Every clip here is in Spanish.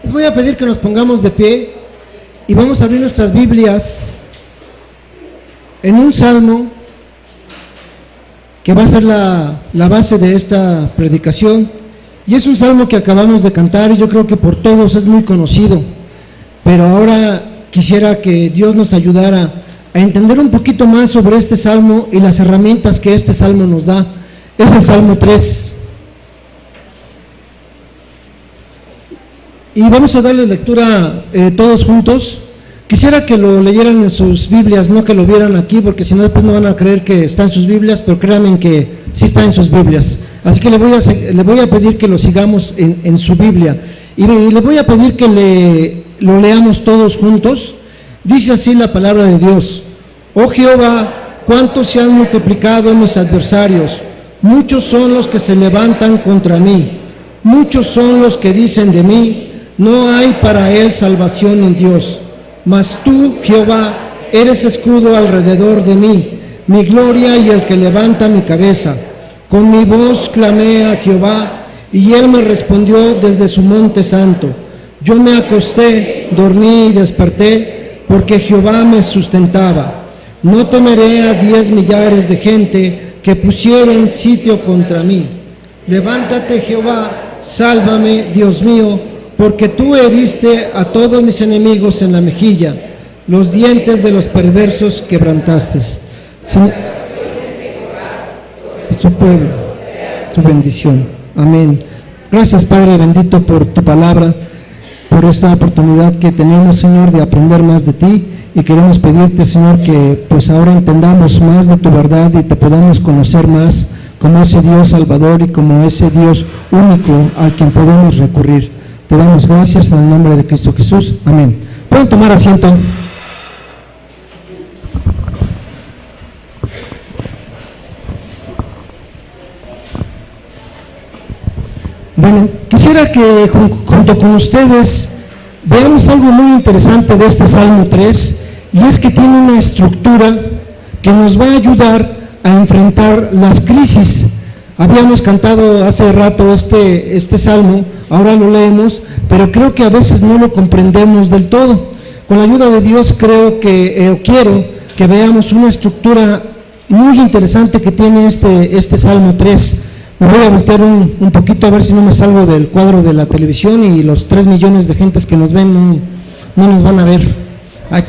Les voy a pedir que nos pongamos de pie y vamos a abrir nuestras Biblias en un salmo que va a ser la base de esta predicación, y es un salmo que acabamos de cantar y yo creo que por todos es muy conocido, pero ahora quisiera que Dios nos ayudara a entender un poquito más sobre este salmo y las herramientas que este salmo nos da. Es el Salmo 3. Y vamos a darle lectura todos juntos. Quisiera que lo leyeran en sus Biblias, no que lo vieran aquí, porque si no después no van a creer que está en sus Biblias, pero créanme que sí está en sus Biblias. Así que le voy a pedir que lo sigamos en su Biblia. Y le voy a pedir que lo leamos todos juntos. Dice así la palabra de Dios: Oh Jehová, cuánto se han multiplicado mis adversarios, muchos son los que se levantan contra mí, muchos son los que dicen de mí, no hay para él salvación en Dios. Mas tú, Jehová, eres escudo alrededor de mí, mi gloria y el que levanta mi cabeza. Con mi voz clamé a Jehová, y él me respondió desde su monte santo. Yo me acosté, dormí y desperté, porque Jehová me sustentaba. No temeré a 10 millares de gente que pusieron sitio contra mí. Levántate, Jehová, sálvame, Dios mío, porque tú heriste a todos mis enemigos en la mejilla, los dientes de los perversos quebrantaste. Su pueblo, tu bendición. Amén. Gracias, Padre bendito, por tu palabra, por esta oportunidad que tenemos, Señor, de aprender más de ti, y queremos pedirte, Señor, que pues ahora entendamos más de tu verdad y te podamos conocer más como ese Dios Salvador y como ese Dios único al quien podemos recurrir. Te damos gracias en el nombre de Cristo Jesús. Amén. ¿Pueden tomar asiento? Bueno, quisiera que junto con ustedes veamos algo muy interesante de este Salmo 3, y es que tiene una estructura que nos va a ayudar a enfrentar las crisis. Habíamos cantado hace rato este salmo, ahora lo leemos, pero creo que a veces no lo comprendemos del todo. Con la ayuda de Dios quiero que veamos una estructura muy interesante que tiene este Salmo 3. Me voy a voltear un poquito a ver si no me salgo del cuadro de la televisión y los 3 millones de gentes que nos ven no nos van a ver. Ay,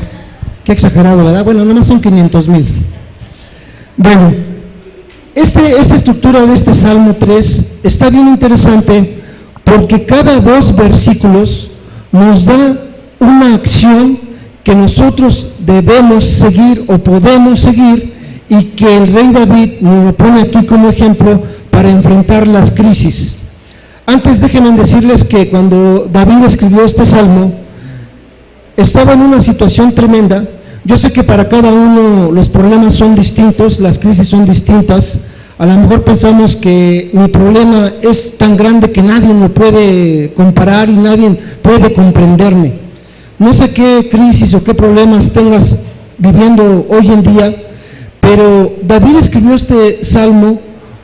qué exagerado, ¿verdad? Bueno, nomás son 500,000. Bueno, esta estructura de este Salmo 3 está bien interesante porque cada 2 versículos nos da una acción que nosotros debemos seguir o podemos seguir, y que el rey David nos lo pone aquí como ejemplo para enfrentar las crisis. Antes déjenme decirles que cuando David escribió este salmo, estaba en una situación tremenda. Yo sé que para cada uno los problemas son distintos, las crisis son distintas. A lo mejor pensamos que mi problema es tan grande que nadie me puede comparar y nadie puede comprenderme. No sé qué crisis o qué problemas tengas viviendo hoy en día, pero David escribió este salmo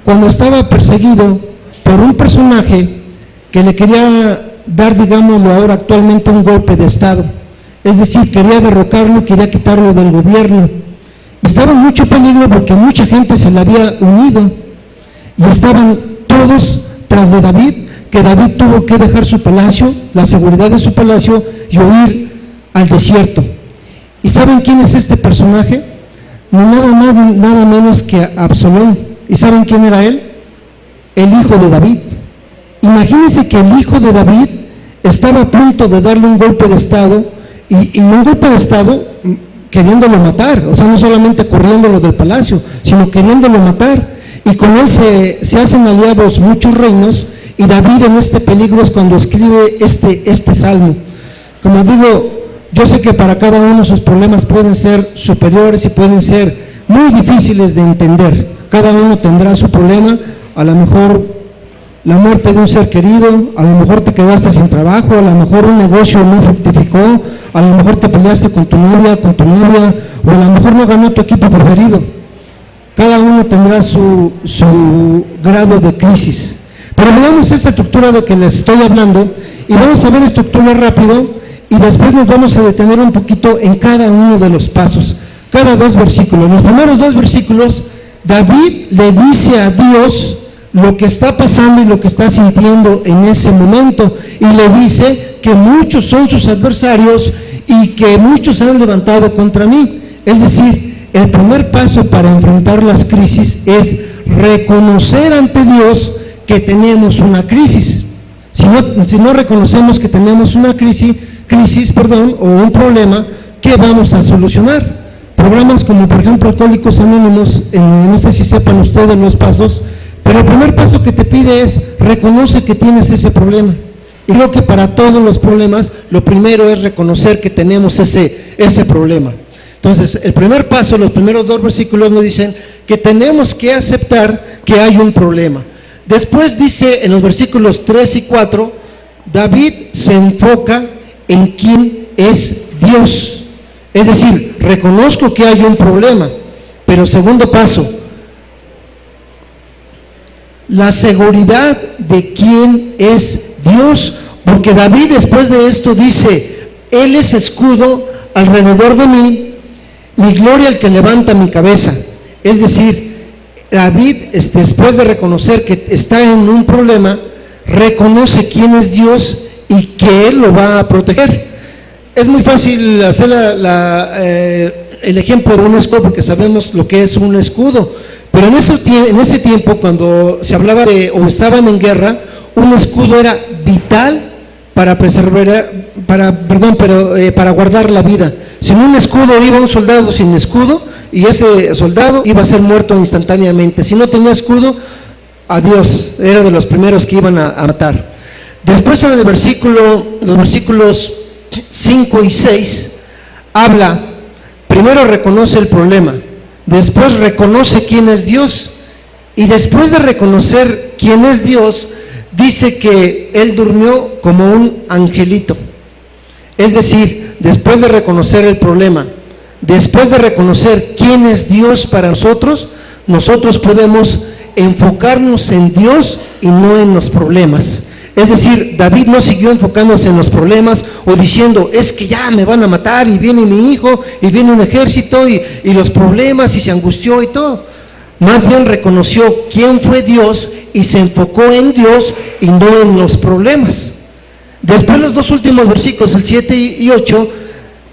cuando estaba perseguido por un personaje que le quería dar, digámoslo ahora actualmente, un golpe de estado. Es decir, quería derrocarlo, quería quitarlo del gobierno. Estaba en mucho peligro porque mucha gente se le había unido y estaban todos tras de David, que David tuvo que dejar su palacio, la seguridad de su palacio, y huir al desierto. ¿Y saben quién es este personaje? No nada más, nada menos que Absalón. ¿Y saben quién era él? El hijo de David. Imagínense que el hijo de David estaba a punto de darle un golpe de estado, y un golpe de estado queriéndolo matar, o sea, no solamente corriéndolo del palacio, sino queriéndolo matar, y con él se hacen aliados muchos reinos, y David en este peligro es cuando escribe este salmo. Como digo, yo sé que para cada uno sus problemas pueden ser superiores y pueden ser muy difíciles de entender. Cada uno tendrá su problema, a lo mejor la muerte de un ser querido, a lo mejor te quedaste sin trabajo, a lo mejor un negocio no fructificó, a lo mejor te peleaste con tu novia, o a lo mejor no ganó tu equipo preferido. Cada uno tendrá su grado de crisis. Pero veamos esta estructura de que les estoy hablando y vamos a ver estructura rápido y después nos vamos a detener un poquito en cada uno de los pasos, cada dos versículos. Los primeros dos versículos, David le dice a Dios lo que está pasando y lo que está sintiendo en ese momento y le dice que muchos son sus adversarios y que muchos se han levantado contra mí. Es decir, el primer paso para enfrentar las crisis es reconocer ante Dios que tenemos una crisis. Si no reconocemos que tenemos una crisis, o un problema, ¿qué vamos a solucionar? Programas como por ejemplo Alcohólicos Anónimos, no sé si sepan ustedes los pasos, pero el primer paso que te pide es reconoce que tienes ese problema. Y creo que para todos los problemas, lo primero es reconocer que tenemos ese problema. Entonces, el primer paso, los primeros dos versículos nos dicen que tenemos que aceptar que hay un problema. Después dice en los versículos 3 y 4, David se enfoca en quién es Dios. Es decir, reconozco que hay un problema, pero segundo paso, la seguridad de quién es Dios, porque David después de esto dice, Él es escudo alrededor de mí, mi gloria el que levanta mi cabeza. Es decir, David, después de reconocer que está en un problema, reconoce quién es Dios y que Él lo va a proteger. Es muy fácil hacer el ejemplo de un escudo porque sabemos lo que es un escudo, pero en ese tiempo cuando se hablaba de o estaban en guerra, un escudo era vital para guardar la vida. Sin un escudo iba un soldado sin escudo y ese soldado iba a ser muerto instantáneamente. Si no tenía escudo, adiós, era de los primeros que iban a matar. Después en los versículos 5 y 6 habla, primero reconoce el problema, después reconoce quién es Dios y después de reconocer quién es Dios, dice que él durmió como un angelito. Es decir, después de reconocer el problema, después de reconocer quién es Dios para nosotros, nosotros podemos enfocarnos en Dios y no en los problemas. Es decir, David no siguió enfocándose en los problemas o diciendo, es que ya me van a matar y viene mi hijo y viene un ejército y los problemas y se angustió y todo. Más bien reconoció quién fue Dios y se enfocó en Dios y no en los problemas. Después los dos últimos versículos, el 7 y 8,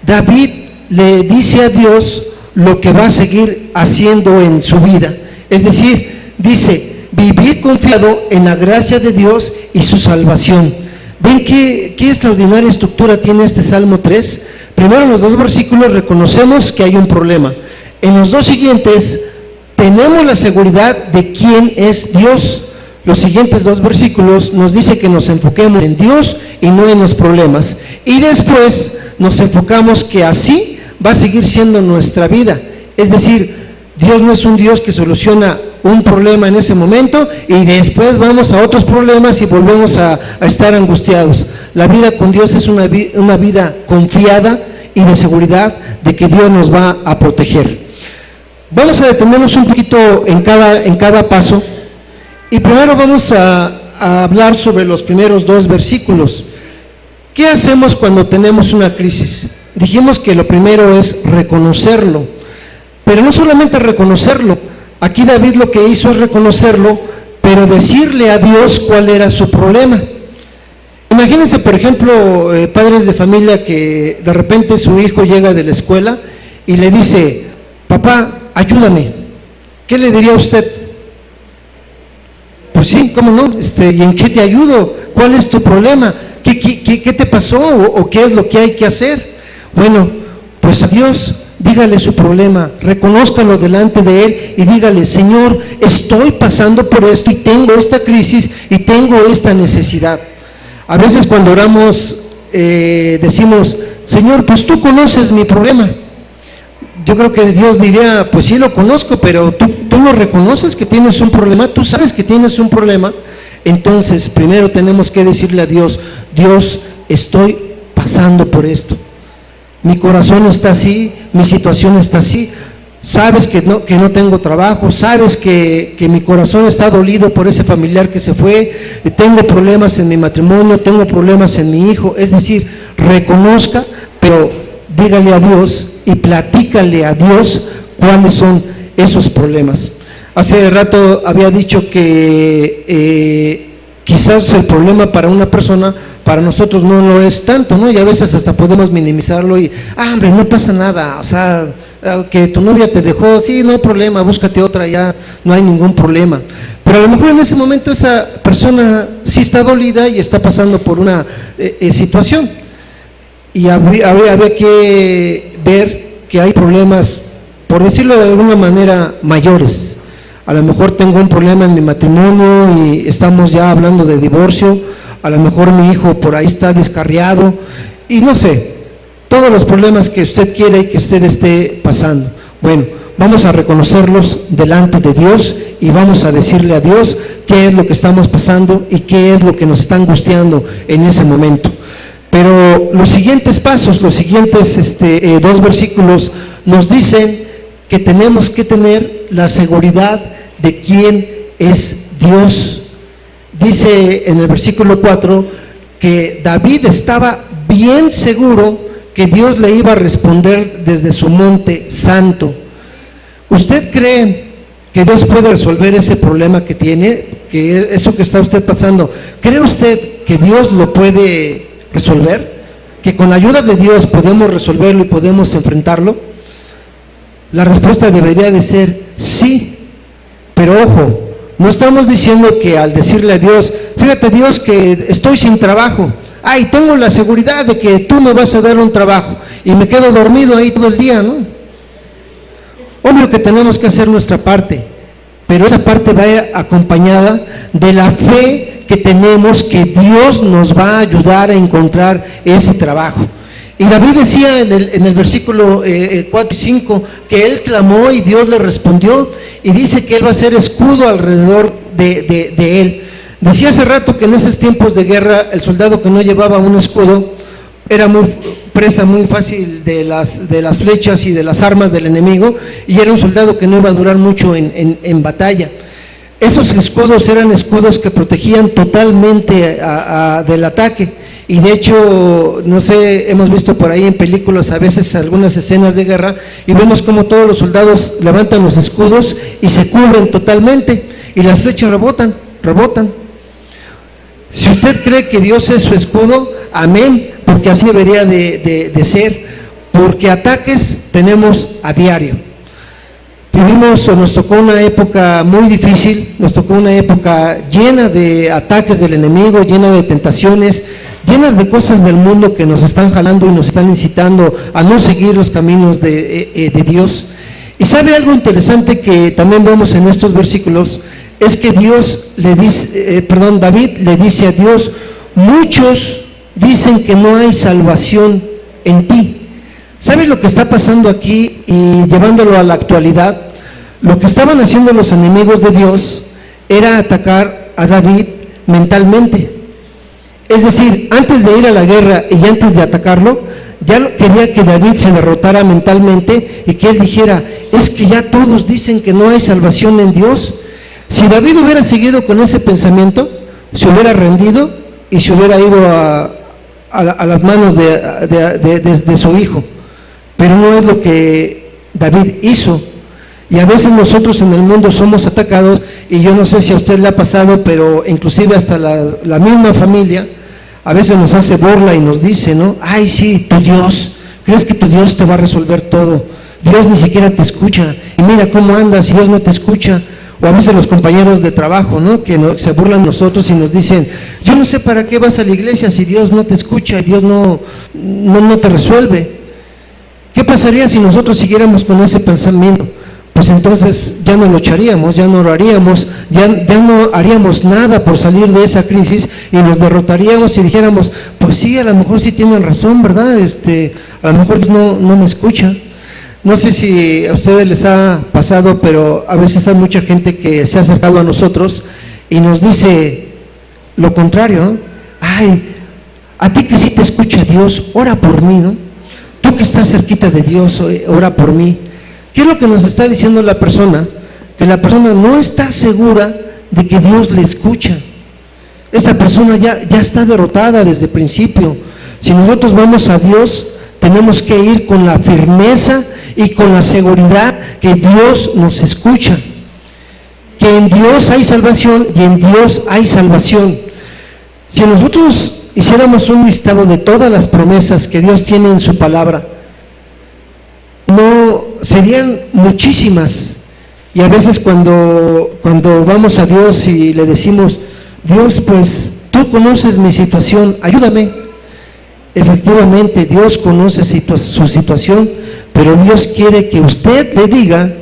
David le dice a Dios lo que va a seguir haciendo en su vida. Es decir, dice, vivir confiado en la gracia de Dios y su salvación. ¿Ven qué extraordinaria estructura tiene este Salmo 3? Primero en los dos versículos reconocemos que hay un problema. En los dos siguientes tenemos la seguridad de quién es Dios. Los siguientes dos versículos nos dice que nos enfoquemos en Dios y no en los problemas. Y después nos enfocamos que así va a seguir siendo nuestra vida. Es decir, Dios no es un Dios que soluciona un problema en ese momento y después vamos a otros problemas y volvemos a estar angustiados. La vida con Dios es una vida confiada y de seguridad de que Dios nos va a proteger. Vamos a detenernos un poquito en cada paso y primero vamos a hablar sobre los primeros dos versículos. ¿Qué hacemos cuando tenemos una crisis? Dijimos que lo primero es reconocerlo, pero no solamente reconocerlo. Aquí David lo que hizo es reconocerlo, pero decirle a Dios cuál era su problema. Imagínense, por ejemplo, padres de familia que de repente su hijo llega de la escuela y le dice, papá, ayúdame. ¿Qué le diría a usted? Pues sí, ¿cómo no? ¿Y en qué te ayudo? ¿Cuál es tu problema? ¿Qué te pasó? ¿O qué es lo que hay que hacer? Bueno, pues a Dios dígale su problema, reconózcalo delante de Él y dígale, Señor, estoy pasando por esto y tengo esta crisis y tengo esta necesidad. A veces cuando oramos decimos, Señor, pues tú conoces mi problema. Yo creo que Dios diría, pues sí lo conozco, pero tú lo reconoces que tienes un problema, tú sabes que tienes un problema. Entonces, primero tenemos que decirle a Dios, Dios, estoy pasando por esto. Mi corazón está así, mi situación está así. sabes que no tengo trabajo, sabes que mi corazón está dolido por ese familiar que se fue, tengo problemas en mi matrimonio, tengo problemas en mi hijo. Es decir, reconozca, pero dígale a Dios y platícale a Dios cuáles son esos problemas. Hace rato había dicho que quizás el problema para una persona, para nosotros no lo es tanto, ¿no? Y a veces hasta podemos minimizarlo y, hombre, no pasa nada, o sea, que tu novia te dejó, sí, no hay problema, búscate otra, ya no hay ningún problema. Pero a lo mejor en ese momento esa persona sí está dolida y está pasando por una situación. Y habría que ver que hay problemas, por decirlo de alguna manera, mayores. A lo mejor tengo un problema en mi matrimonio y estamos ya hablando de divorcio, a lo mejor mi hijo por ahí está descarriado, y no sé, todos los problemas que usted quiere y que usted esté pasando. Bueno, vamos a reconocerlos delante de Dios y vamos a decirle a Dios qué es lo que estamos pasando y qué es lo que nos está angustiando en ese momento. Pero los siguientes pasos, los siguientes 2 versículos nos dicen que tenemos que tener la seguridad de quién es Dios. Dice en el versículo 4 que David estaba bien seguro que Dios le iba a responder desde su monte santo. ¿Usted cree que Dios puede resolver ese problema que tiene, que eso que está usted pasando? ¿Cree usted que Dios lo puede resolver? ¿Que con la ayuda de Dios podemos resolverlo y podemos enfrentarlo? La respuesta debería de ser sí, pero ojo, no estamos diciendo que al decirle a Dios, fíjate Dios que estoy sin trabajo, ay, tengo la seguridad de que tú me vas a dar un trabajo y me quedo dormido ahí todo el día, ¿no? Obvio que tenemos que hacer nuestra parte, pero esa parte va acompañada de la fe que tenemos que Dios nos va a ayudar a encontrar ese trabajo. Y David decía en el versículo 4 y 5 que él clamó y Dios le respondió, y dice que él va a ser escudo alrededor de él. Decía hace rato que en esos tiempos de guerra el soldado que no llevaba un escudo era presa muy fácil de las flechas y de las armas del enemigo, y era un soldado que no iba a durar mucho en batalla. Esos escudos eran escudos que protegían totalmente del ataque. Y de hecho, no sé, hemos visto por ahí en películas a veces algunas escenas de guerra y vemos como todos los soldados levantan los escudos y se cubren totalmente y las flechas rebotan. Si usted cree que Dios es su escudo, amén, porque así debería de ser, porque ataques tenemos a diario. Vivimos o nos tocó una época muy difícil, nos tocó una época llena de ataques del enemigo, llena de tentaciones, llenas de cosas del mundo que nos están jalando y nos están incitando a no seguir los caminos de Dios. Y sabe algo interesante que también vemos en estos versículos, es que David le dice a Dios, muchos dicen que no hay salvación en ti. ¿Sabe lo que está pasando aquí? Y llevándolo a la actualidad, lo que estaban haciendo los enemigos de Dios era atacar a David mentalmente. Es decir, antes de ir a la guerra y antes de atacarlo, ya quería que David se derrotara mentalmente y que él dijera, es que ya todos dicen que no hay salvación en Dios. Si David hubiera seguido con ese pensamiento, se hubiera rendido y se hubiera ido a las manos de su hijo. Pero no es lo que David hizo. Y a veces nosotros en el mundo somos atacados, y yo no sé si a usted le ha pasado, pero inclusive hasta la misma familia a veces nos hace burla y nos dice, ¿no? Ay, sí, tu Dios, ¿crees que tu Dios te va a resolver todo? Dios ni siquiera te escucha, y mira cómo andas y Dios no te escucha. O a veces los compañeros de trabajo, ¿no? Que se burlan de nosotros y nos dicen, yo no sé para qué vas a la iglesia si Dios no te escucha y Dios no te resuelve. ¿Qué pasaría si nosotros siguiéramos con ese pensamiento? Pues entonces ya no lucharíamos, ya no oraríamos, ya no haríamos nada por salir de esa crisis y nos derrotaríamos y dijéramos, pues sí, a lo mejor sí tienen razón, ¿verdad? A lo mejor no me escucha. No sé si a ustedes les ha pasado, pero a veces hay mucha gente que se ha acercado a nosotros y nos dice lo contrario, ¿no? Ay, a ti que sí te escucha Dios, ora por mí, ¿no? Tú que estás cerquita de Dios, ora por mí. ¿Qué es lo que nos está diciendo la persona? Que la persona no está segura de que Dios le escucha. Esa persona ya está derrotada desde el principio. Si nosotros vamos a Dios, tenemos que ir con la firmeza y con la seguridad que Dios nos escucha, que en Dios hay salvación y en Dios hay salvación. Si nosotros hiciéramos un listado de todas las promesas que Dios tiene en su palabra, no serían muchísimas. Y a veces cuando vamos a Dios y le decimos: Dios, pues tú conoces mi situación, ayúdame. Efectivamente, Dios conoce su situación, pero Dios quiere que usted le diga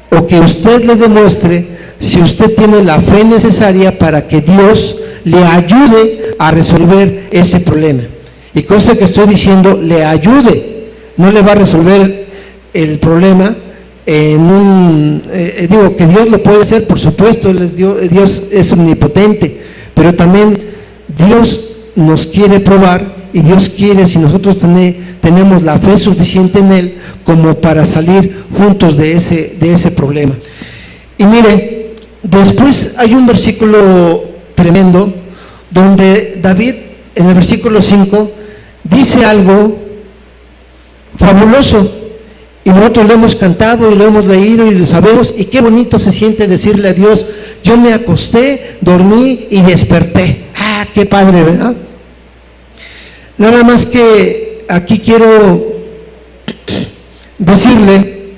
o que usted le demuestre si usted tiene la fe necesaria para que Dios le ayude a resolver ese problema. Y cosa que estoy diciendo, le ayude, no le va a resolver el problema digo que Dios lo puede hacer, por supuesto, Dios es omnipotente, pero también Dios nos quiere probar y Dios quiere, si nosotros tenemos la fe suficiente en Él como para salir juntos de ese problema. Y mire, después hay un versículo tremendo donde David, en el versículo 5, dice algo fabuloso, y nosotros lo hemos cantado y lo hemos leído y lo sabemos, y qué bonito se siente decirle a Dios: yo me acosté, dormí y desperté. Ah, qué padre, ¿verdad? Nada más que aquí quiero decirle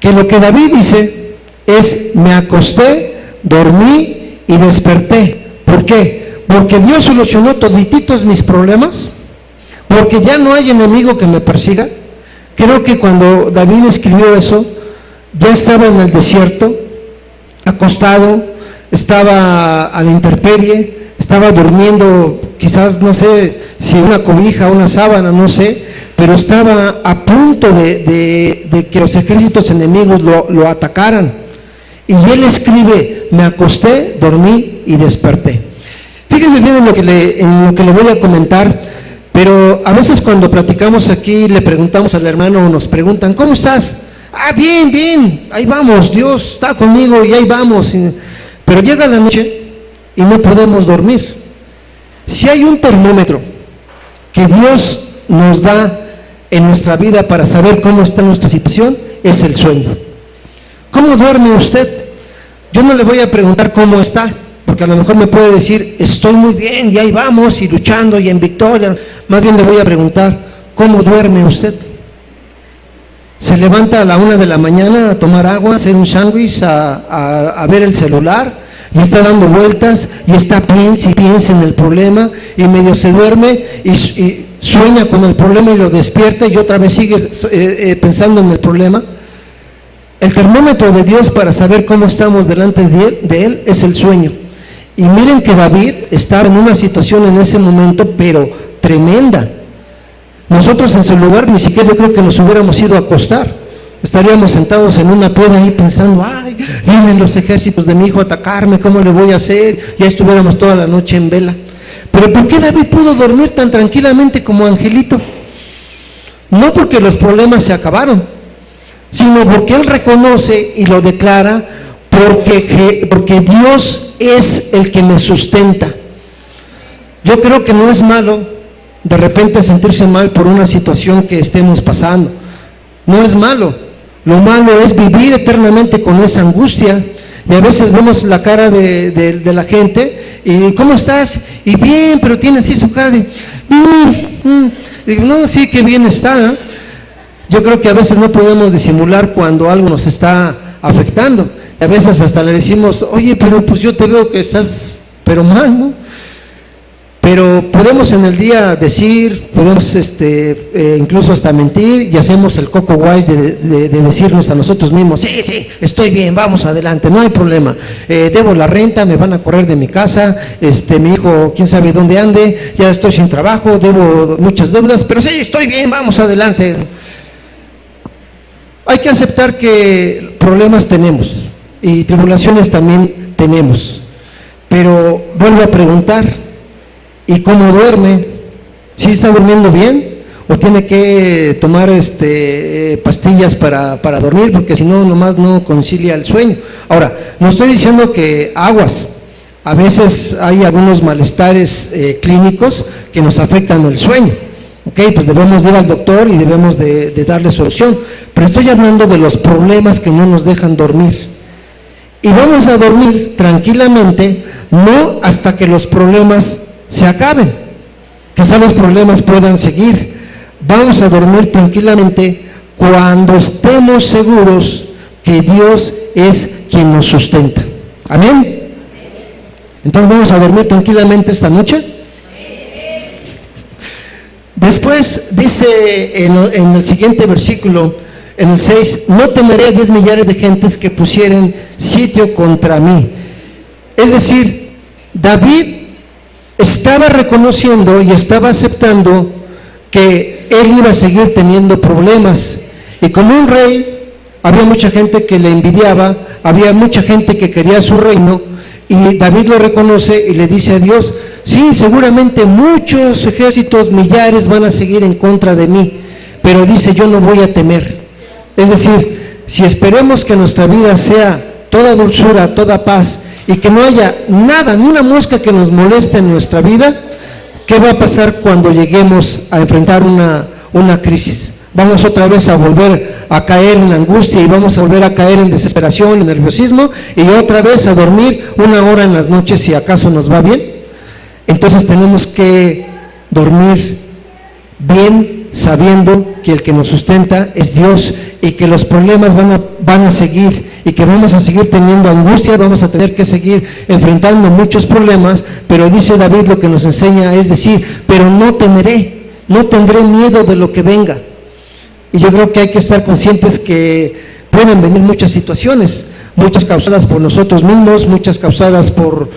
que lo que David dice es: me acosté, dormí y desperté. ¿Por qué? Porque Dios solucionó todititos mis problemas, porque ya no hay enemigo que me persiga. Creo que cuando David escribió eso, ya estaba en el desierto, acostado, estaba a la intemperie, estaba durmiendo, quizás no sé si una cobija, una sábana, no sé, pero estaba a punto de que los ejércitos enemigos lo atacaran. Y él escribe: me acosté, dormí y desperté. Fíjense bien en lo que le voy a comentar. Pero a veces cuando platicamos aquí, le preguntamos al hermano, o nos preguntan: ¿cómo estás? Ah, bien, bien, ahí vamos, Dios está conmigo y ahí vamos. Pero llega la noche y no podemos dormir. Si hay un termómetro que Dios nos da en nuestra vida para saber cómo está nuestra situación, es el sueño. ¿Cómo duerme usted? Yo no le voy a preguntar cómo está, porque a lo mejor me puede decir: estoy muy bien y ahí vamos y luchando y en victoria. Más bien le voy a preguntar: ¿cómo duerme usted? ¿Se levanta a la 1 de la mañana a tomar agua, a hacer un sándwich, a ver el celular, y está dando vueltas y está piensa y piensa en el problema, y medio se duerme y sueña con el problema y lo despierta y otra vez sigue pensando en el problema? El termómetro de Dios para saber cómo estamos delante de Él es el sueño. Y miren que David estaba en una situación en ese momento, pero tremenda. Nosotros en su lugar ni siquiera yo creo que nos hubiéramos ido a acostar. Estaríamos sentados en una piedra ahí pensando: ay, vienen los ejércitos de mi hijo a atacarme, ¿cómo le voy a hacer? Ya estuviéramos toda la noche en vela. Pero ¿por qué David pudo dormir tan tranquilamente como angelito? No porque los problemas se acabaron, sino porque él reconoce y lo declara: porque Dios es el que me sustenta. Yo creo que no es malo de repente sentirse mal por una situación que estemos pasando. No es malo. Lo malo es vivir eternamente con esa angustia. Y a veces vemos la cara de la gente y: ¿cómo estás? Y bien, pero tiene así su cara de digo: no, sí, qué bien está. Yo creo que a veces no podemos disimular cuando algo nos está afectando. A veces hasta le decimos: oye, pero pues yo te veo que estás pero mal, ¿no? Pero podemos en el día decir, podemos incluso hasta mentir, y hacemos el coco wise de decirnos a nosotros mismos: sí, estoy bien, vamos adelante, no hay problema, debo la renta, me van a correr de mi casa, mi hijo quién sabe dónde ande, ya estoy sin trabajo, debo muchas deudas, pero sí, estoy bien, vamos adelante. Hay que aceptar que problemas tenemos y tribulaciones también tenemos, pero vuelvo a preguntar: ¿y cómo duerme? ¿Sí está durmiendo bien? o tiene que tomar pastillas para dormir, porque si no, nomás no concilia el sueño. Ahora, no estoy diciendo que aguas, a veces hay algunos malestares clínicos que nos afectan el sueño. Ok, pues debemos ir al doctor y debemos de darle solución, pero estoy hablando de los problemas que no nos dejan dormir. Y vamos a dormir tranquilamente, no hasta que los problemas se acaben, quizá los problemas puedan seguir. Vamos a dormir tranquilamente cuando estemos seguros que Dios es quien nos sustenta. ¿Amén? Entonces vamos a dormir tranquilamente esta noche. Después dice en el siguiente versículo, en el 6, no temeré a 10 millares de gentes que pusieren sitio contra mí. Es decir, David estaba reconociendo y estaba aceptando que él iba a seguir teniendo problemas, y como un rey había mucha gente que le envidiaba, había mucha gente que quería su reino, y David lo reconoce y le dice a Dios, sí, seguramente muchos ejércitos, millares van a seguir en contra de mí, pero dice, yo no voy a temer. Es decir, si esperemos que nuestra vida sea toda dulzura, toda paz, y que no haya nada, ni una mosca que nos moleste en nuestra vida, ¿qué va a pasar cuando lleguemos a enfrentar una crisis? Vamos otra vez a volver a caer en angustia, y vamos a volver a caer en desesperación, en nerviosismo, y otra vez a dormir 1 hora en las noches si acaso nos va bien. Entonces tenemos que dormir bien, sabiendo que el que nos sustenta es Dios, y que los problemas van a seguir, y que vamos a seguir teniendo angustia, vamos a tener que seguir enfrentando muchos problemas, pero dice David, lo que nos enseña es decir, pero no temeré, no tendré miedo de lo que venga. Y yo creo que hay que estar conscientes que pueden venir muchas situaciones, muchas causadas por nosotros mismos, muchas causadas por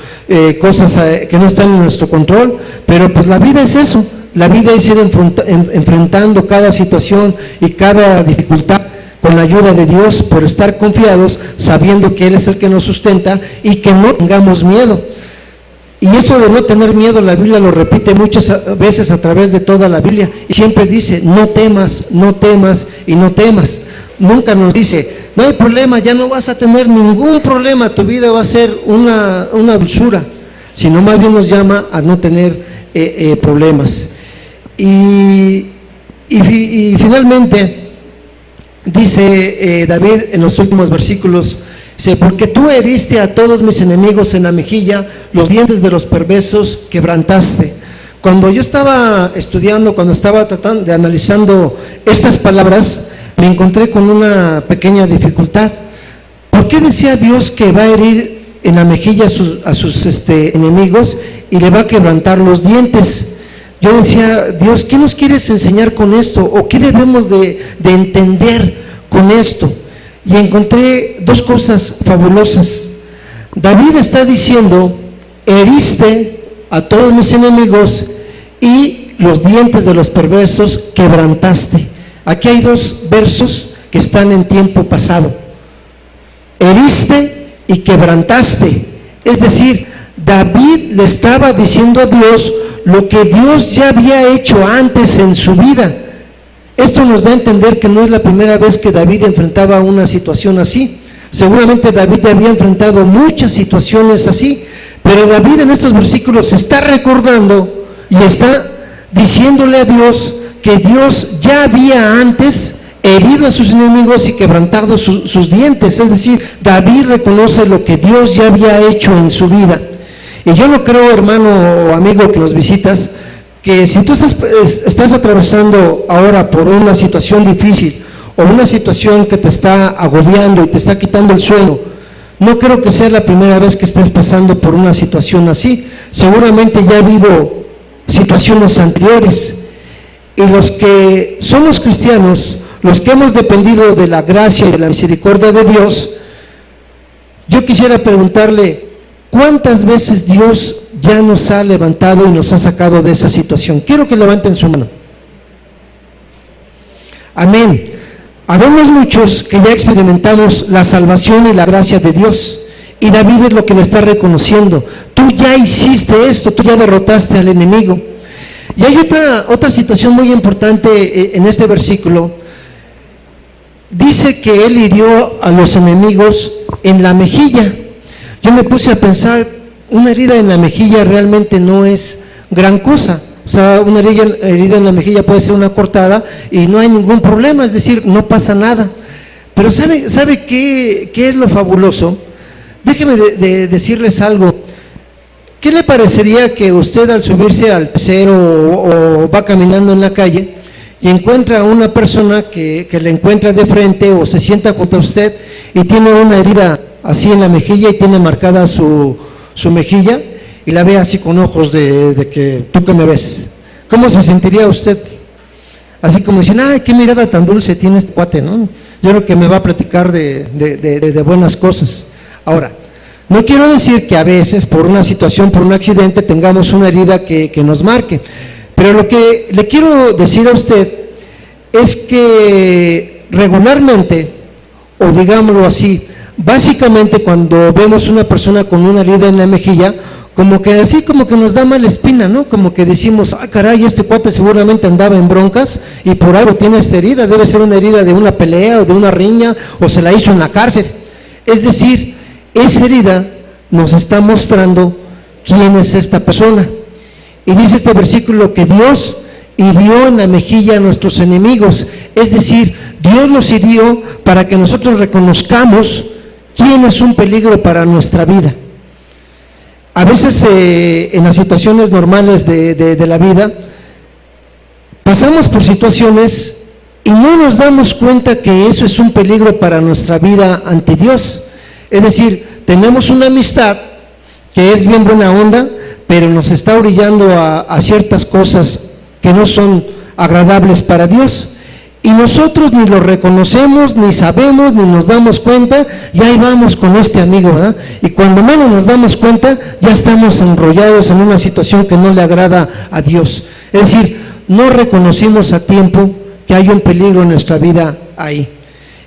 cosas que no están en nuestro control, pero pues la vida es eso. La vida es ir enfrentando cada situación y cada dificultad con la ayuda de Dios, por estar confiados, sabiendo que Él es el que nos sustenta, y que no tengamos miedo. Y eso de no tener miedo, la Biblia lo repite muchas veces a través de toda la Biblia, y siempre dice, no temas, no temas y no temas. Nunca nos dice, no hay problema, ya no vas a tener ningún problema, tu vida va a ser una dulzura, sino más bien nos llama a no tener problemas. Y finalmente dice David en los últimos versículos, dice, porque tú heriste a todos mis enemigos en la mejilla, los dientes de los perversos quebrantaste. Cuando yo estaba estudiando, cuando estaba tratando de analizando estas palabras, me encontré con una pequeña dificultad. ¿Por qué decía Dios que va a herir en la mejilla a sus enemigos y le va a quebrantar los dientes? Yo decía, Dios, ¿qué nos quieres enseñar con esto? ¿O qué debemos de entender con esto? Y encontré dos cosas fabulosas. David está diciendo, heriste a todos mis enemigos y los dientes de los perversos quebrantaste. Aquí hay dos versos que están en tiempo pasado. Heriste y quebrantaste. Es decir, David le estaba diciendo a Dios lo que Dios ya había hecho antes en su vida. Esto nos da a entender que no es la primera vez que David enfrentaba una situación así. Seguramente David había enfrentado muchas situaciones así, pero David en estos versículos se está recordando y está diciéndole a Dios que Dios ya había antes herido a sus enemigos y quebrantado sus dientes. Es decir, David reconoce lo que Dios ya había hecho en su vida. Y yo no creo, hermano o amigo que nos visitas, que si tú estás atravesando ahora por una situación difícil o una situación que te está agobiando y te está quitando el sueño, no creo que sea la primera vez que estés pasando por una situación así. Seguramente ya ha habido situaciones anteriores, y los que somos cristianos, los que hemos dependido de la gracia y de la misericordia de Dios, yo quisiera preguntarle, ¿cuántas veces Dios ya nos ha levantado y nos ha sacado de esa situación? Quiero que levanten su mano. Amén. Habemos muchos que ya experimentamos la salvación y la gracia de Dios, y David es lo que le está reconociendo. Tú ya hiciste esto, tú ya derrotaste al enemigo. Y hay otra situación muy importante en este versículo. Dice que él hirió a los enemigos en la mejilla. Yo me puse a pensar, una herida en la mejilla realmente no es gran cosa. O sea, una herida en la mejilla puede ser una cortada y no hay ningún problema, es decir, no pasa nada. Pero ¿sabe qué es lo fabuloso? Déjeme decirles algo. ¿Qué le parecería que usted al subirse al pecero o va caminando en la calle y encuentra a una persona que le encuentra de frente o se sienta junto a usted y tiene una herida así en la mejilla y tiene marcada su mejilla y la ve así con ojos de que tú que me ves? ¿Cómo se sentiría usted? Así como dicen, ¡ay, qué mirada tan dulce tiene este cuate!, ¿no? Yo creo que me va a platicar de buenas cosas. Ahora, no quiero decir que a veces por una situación, por un accidente, tengamos una herida que nos marque, pero lo que le quiero decir a usted es que regularmente, o digámoslo así, básicamente cuando vemos una persona con una herida en la mejilla, como que así como que nos da mala espina, ¿no? Como que decimos, ah, caray, este cuate seguramente andaba en broncas y por algo tiene esta herida, debe ser una herida de una pelea o de una riña o se la hizo en la cárcel. Es decir, esa herida nos está mostrando quién es esta persona. Y dice este versículo que Dios hirió en la mejilla a nuestros enemigos, es decir, Dios los hirió para que nosotros reconozcamos quién es un peligro para nuestra vida. A veces en las situaciones normales de la vida, pasamos por situaciones y no nos damos cuenta que eso es un peligro para nuestra vida ante Dios. Es decir, tenemos una amistad que es bien buena onda, pero nos está orillando a ciertas cosas que no son agradables para Dios. Y nosotros ni lo reconocemos, ni sabemos, ni nos damos cuenta, y ahí vamos con este amigo, ¿verdad? Y cuando menos nos damos cuenta, ya estamos enrollados en una situación que no le agrada a Dios. Es decir, no reconocimos a tiempo que hay un peligro en nuestra vida ahí.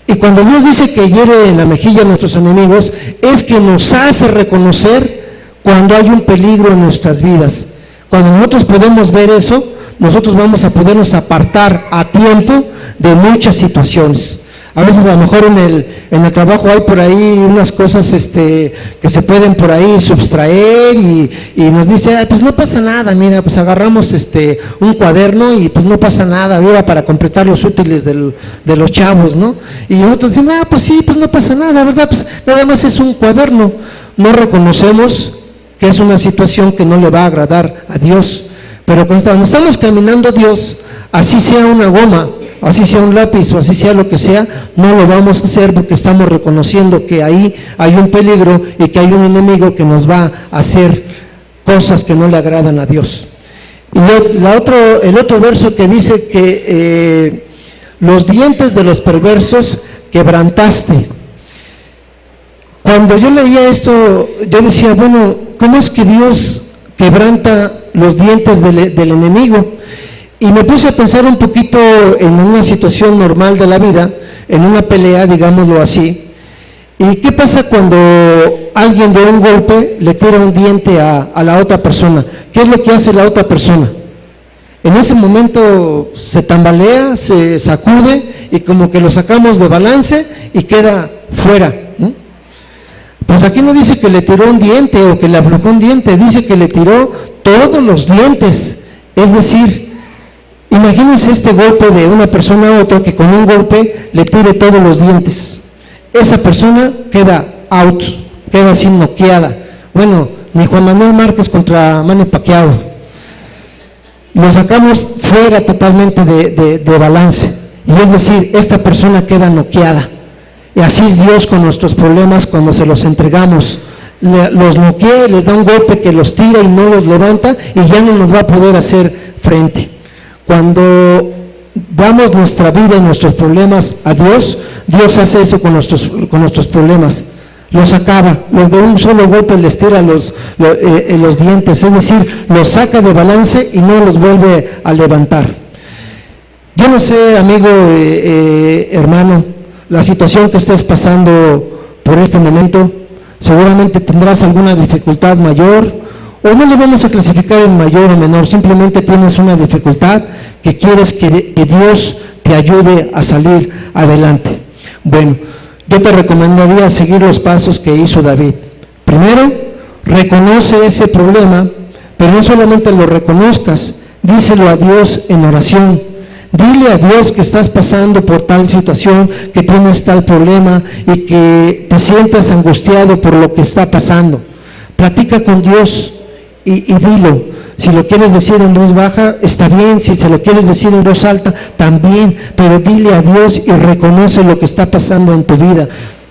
Y cuando Dios dice que hiere en la mejilla a nuestros enemigos, es que nos hace reconocer cuando hay un peligro en nuestras vidas. Cuando nosotros podemos ver eso, nosotros vamos a podernos apartar a tiempo de muchas situaciones. A veces a lo mejor en el trabajo hay por ahí unas cosas que se pueden por ahí subtraer y nos dice, ay, pues no pasa nada, mira, pues agarramos un cuaderno y pues no pasa nada, mira, para completar los útiles de los chavos, ¿no? Y nosotros decimos, pues sí, pues no pasa nada, ¿verdad? Pues nada más es un cuaderno. No reconocemos que es una situación que no le va a agradar a Dios. Pero cuando estamos caminando a Dios, así sea una goma, así sea un lápiz o así sea lo que sea, no lo vamos a hacer porque estamos reconociendo que ahí hay un peligro y que hay un enemigo que nos va a hacer cosas que no le agradan a Dios. Y el otro verso que dice que los dientes de los perversos quebrantaste. Cuando yo leía esto, yo decía, bueno, ¿cómo es que Dios quebranta los dientes del enemigo? Y me puse a pensar un poquito en una situación normal de la vida, en una pelea, digámoslo así. ¿Y qué pasa cuando alguien de un golpe le tira un diente a la otra persona? ¿Qué es lo que hace la otra persona? En ese momento se tambalea, se sacude y como que lo sacamos de balance y queda fuera, ¿no? Pues aquí no dice que le tiró un diente o que le aflojó un diente, dice que le tiró todos los dientes. Es decir, imagínense este golpe de una persona a otra, que con un golpe le tire todos los dientes. Esa persona queda out, queda así noqueada. Bueno, ni Juan Manuel Márquez contra Manny Pacquiao. Lo sacamos fuera totalmente de balance. Y es decir, esta persona queda noqueada. Y así es Dios con nuestros problemas cuando se los entregamos. Los noquea, les da un golpe que los tira y no los levanta y ya no nos va a poder hacer frente. Cuando damos nuestra vida y nuestros problemas a Dios, Dios hace eso con nuestros problemas. Los acaba, los de un solo golpe les tira los dientes, es decir, los saca de balance y no los vuelve a levantar. Yo no sé, amigo, hermano, la situación que estés pasando por este momento, seguramente tendrás alguna dificultad mayor o no lo vamos a clasificar en mayor o menor, simplemente tienes una dificultad que quieres que Dios te ayude a salir adelante. Bueno, yo te recomendaría seguir los pasos que hizo David. Primero, reconoce ese problema, pero no solamente lo reconozcas, díselo a Dios en oración. Dile a Dios que estás pasando por tal situación, que tienes tal problema y que te sientas angustiado por lo que está pasando. Platica con Dios y dilo. Si lo quieres decir en voz baja, está bien. Si se lo quieres decir en voz alta, también. Pero dile a Dios y reconoce lo que está pasando en tu vida.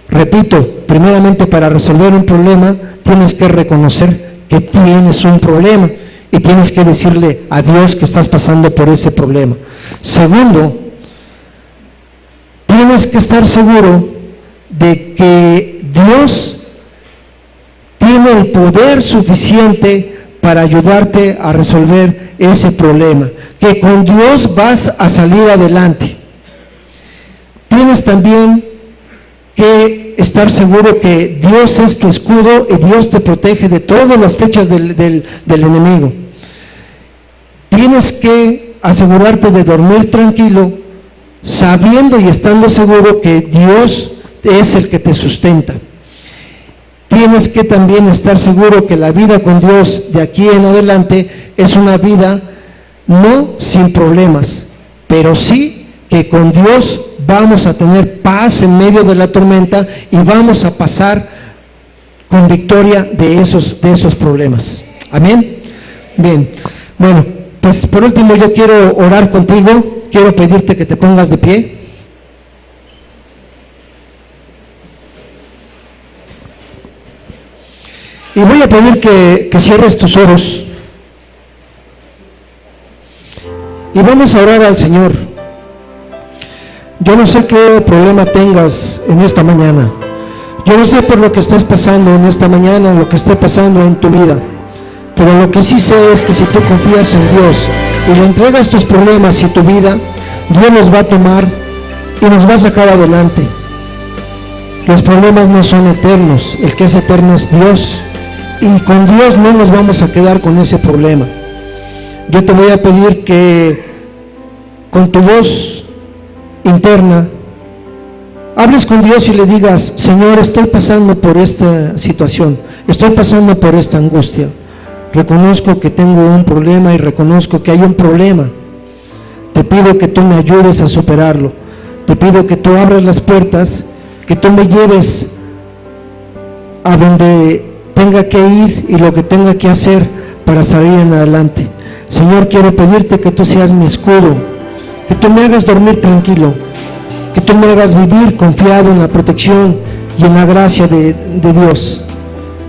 Repito, primeramente para resolver un problema, tienes que reconocer que tienes un problema y tienes que decirle a Dios que estás pasando por ese problema. Segundo, tienes que estar seguro de que Dios tiene el poder suficiente para ayudarte a resolver ese problema, que con Dios vas a salir adelante. Tienes también que estar seguro que Dios es tu escudo y Dios te protege de todas las flechas del enemigo. Tienes que asegurarte de dormir tranquilo, sabiendo y estando seguro que Dios es el que te sustenta. Tienes que también estar seguro que la vida con Dios de aquí en adelante es una vida no sin problemas, pero sí que con Dios vamos a tener paz en medio de la tormenta y vamos a pasar con victoria de esos problemas. Amén. Bien, bueno, pues por último yo quiero orar contigo, quiero pedirte que te pongas de pie. Y voy a pedir que cierres tus ojos y vamos a orar al Señor. Yo no sé qué problema tengas en esta mañana, yo no sé por lo que estás pasando en esta mañana, lo que esté pasando en tu vida, pero lo que sí sé es que si tú confías en Dios y le entregas tus problemas y tu vida, Dios los va a tomar y nos va a sacar adelante. Los problemas no son eternos, el que es eterno es Dios. Y con Dios no nos vamos a quedar con ese problema. Yo te voy a pedir que con tu voz interna hables con Dios y le digas: Señor, estoy pasando por esta situación, estoy pasando por esta angustia. Reconozco que tengo un problema y reconozco que hay un problema. Te pido que tú me ayudes a superarlo. Te pido que tú abras las puertas, que tú me lleves a donde tenga que ir y lo que tenga que hacer para salir en adelante. Señor, quiero pedirte que tú seas mi escudo, que tú me hagas dormir tranquilo, que tú me hagas vivir confiado en la protección y en la gracia de Dios.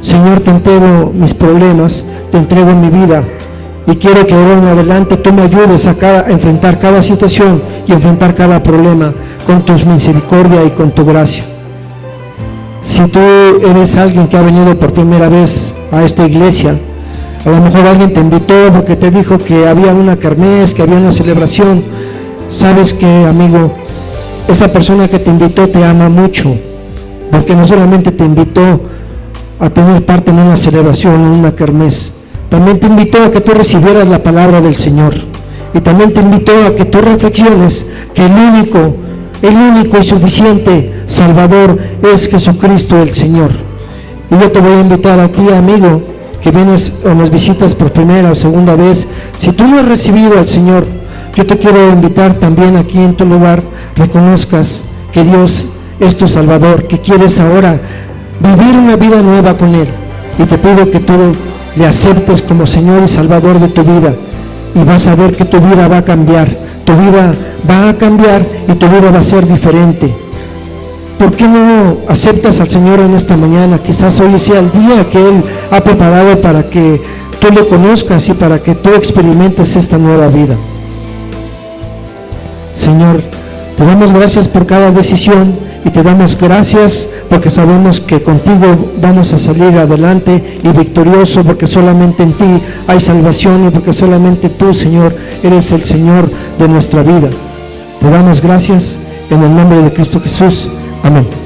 Señor, te entrego mis problemas, te entrego mi vida y quiero que ahora en adelante tú me ayudes a enfrentar cada situación y enfrentar cada problema con tu misericordia y con tu gracia. Si tú eres alguien que ha venido por primera vez a esta iglesia, a lo mejor alguien te invitó porque te dijo que había una kermés, que había una celebración. ¿Sabes qué, amigo? Esa persona que te invitó te ama mucho, porque no solamente te invitó a tener parte en una celebración, en una kermés, también te invitó a que tú recibieras la palabra del Señor, y también te invitó a que tú reflexiones que el único y suficiente Salvador es Jesucristo el Señor. Y yo te voy a invitar a ti, amigo, que vienes o nos visitas por primera o segunda vez. Si tú no has recibido al Señor, yo te quiero invitar también aquí en tu lugar, reconozcas que Dios es tu Salvador, que quieres ahora vivir una vida nueva con Él. Y te pido que tú le aceptes como Señor y Salvador de tu vida. Y vas a ver que tu vida va a cambiar, tu vida va a cambiar y tu vida va a ser diferente. ¿Por qué no aceptas al Señor en esta mañana? Quizás hoy sea el día que Él ha preparado para que tú le conozcas y para que tú experimentes esta nueva vida. Señor, te damos gracias por cada decisión y te damos gracias porque sabemos que contigo vamos a salir adelante y victorioso, porque solamente en ti hay salvación y porque solamente tú, Señor, eres el Señor de nuestra vida. Te damos gracias en el nombre de Cristo Jesús. Amén.